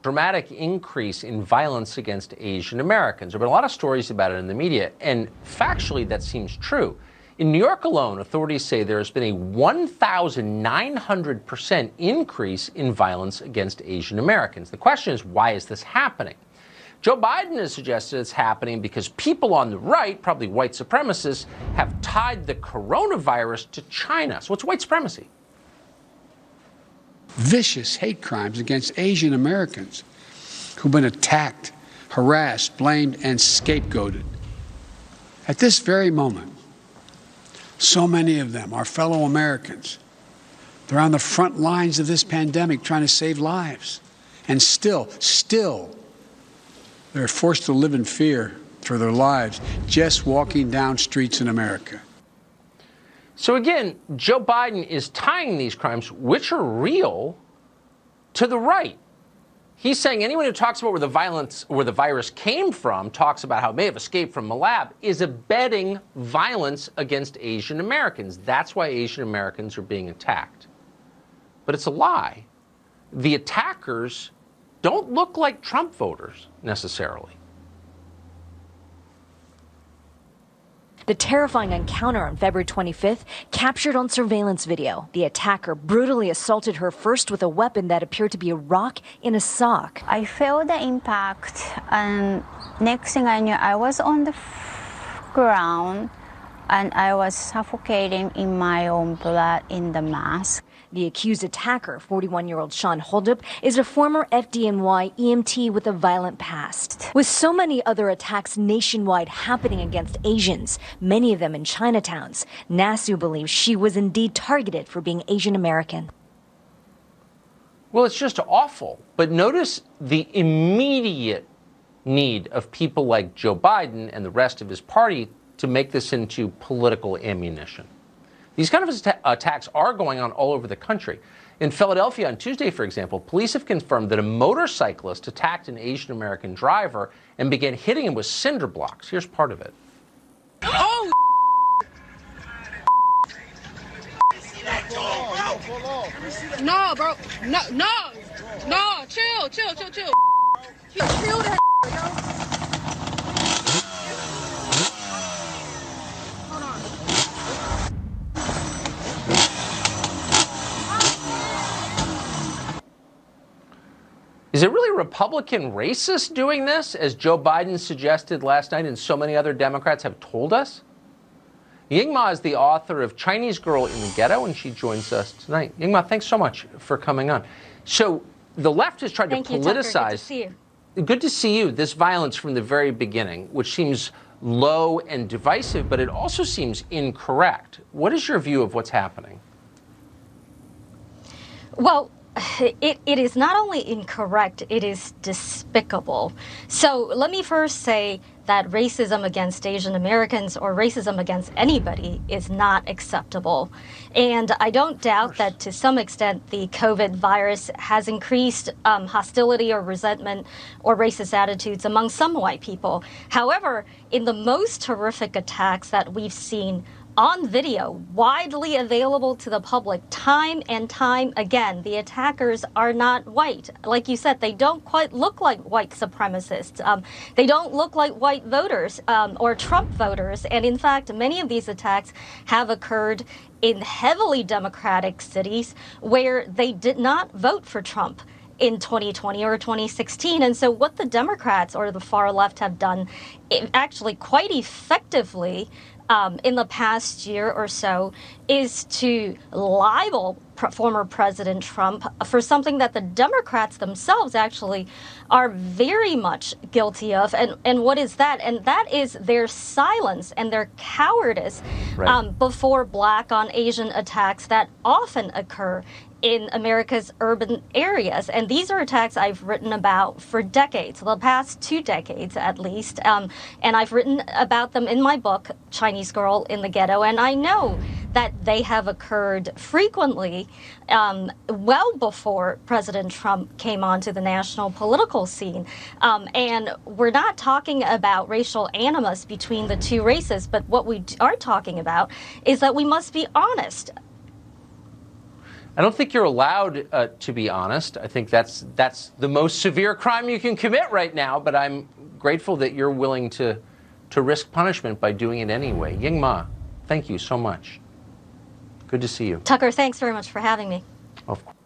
dramatic increase in violence against Asian Americans. There have been a lot of stories about it in the media, and factually that seems true. In New York alone, authorities say there has been a 1,900% increase in violence against Asian Americans. The question is, why is this happening? Joe Biden has suggested it's happening because people on the right, probably white supremacists, have tied the coronavirus to China. So what's white supremacy? Vicious hate crimes against Asian Americans who've been attacked, harassed, blamed, and scapegoated. At this very moment, so many of them are fellow Americans. They're on the front lines of this pandemic trying to save lives. And still, they're forced to live in fear for their lives just walking down streets in America. So again, Joe Biden is tying these crimes, which are real, to the right. He's saying anyone who talks about where the virus came from, talks about how it may have escaped from a lab, is abetting violence against Asian Americans. That's why Asian Americans are being attacked. But it's a lie. The attackers don't look like Trump voters necessarily. The terrifying encounter on February 25th captured on surveillance video. The attacker brutally assaulted her first with a weapon that appeared to be a rock in a sock. I felt the impact, and next thing I knew, I was on the ground and I was suffocating in my own blood in the mask. The accused attacker, 41-year-old Sean Holdup, is a former FDNY EMT with a violent past. With so many other attacks nationwide happening against Asians, many of them in Chinatowns, NASU believes she was indeed targeted for being Asian American. Well, it's just awful. But notice the immediate need of people like Joe Biden and the rest of his party to make this into political ammunition. These kind of attacks are going on all over the country. In Philadelphia on Tuesday, for example, police have confirmed that a motorcyclist attacked an Asian American driver and began hitting him with cinder blocks. Here's part of it. Oh! No, bro. No, chill. Chill that, yo. Is it really Republican racists doing this, as Joe Biden suggested last night and so many other Democrats have told us? Yingma is the author of Chinese Girl in the Ghetto, and she joins us tonight. Yingma, thanks so much for coming on. So the left has tried to politicize. Thank you, Tucker. Good to see you. Good to see you. This violence from the very beginning, which seems low and divisive, but it also seems incorrect. What is your view of what's happening? Well, it is not only incorrect, it is despicable. So let me first say that racism against Asian Americans or racism against anybody is not acceptable. And I don't doubt that to some extent the COVID virus has increased hostility or resentment or racist attitudes among some white people. However, in the most horrific attacks that we've seen on video, widely available to the public, time and time again, the attackers are not white. Like you said, they don't quite look like white supremacists. They don't look like white voters or Trump voters. And in fact, many of these attacks have occurred in heavily Democratic cities where they did not vote for Trump in 2020 or 2016. And so what the Democrats or the far left have done actually quite effectively in the past year or so is to libel former President Trump for something that the Democrats themselves actually are very much guilty of. And what is that? And that is their silence and their cowardice before Black on Asian attacks that often occur in America's urban areas. And these are attacks I've written about for decades, the past 2 decades at least. And I've written about them in my book, Chinese Girl in the Ghetto. And I know that they have occurred frequently well before President Trump came onto the national political scene. And we're not talking about racial animus between the two races, but what we are talking about is that we must be honest. I don't think you're allowed to be honest. I think that's the most severe crime you can commit right now, but I'm grateful that you're willing to risk punishment by doing it anyway. Ying Ma, thank you so much. Good to see you. Tucker, thanks very much for having me. Of course.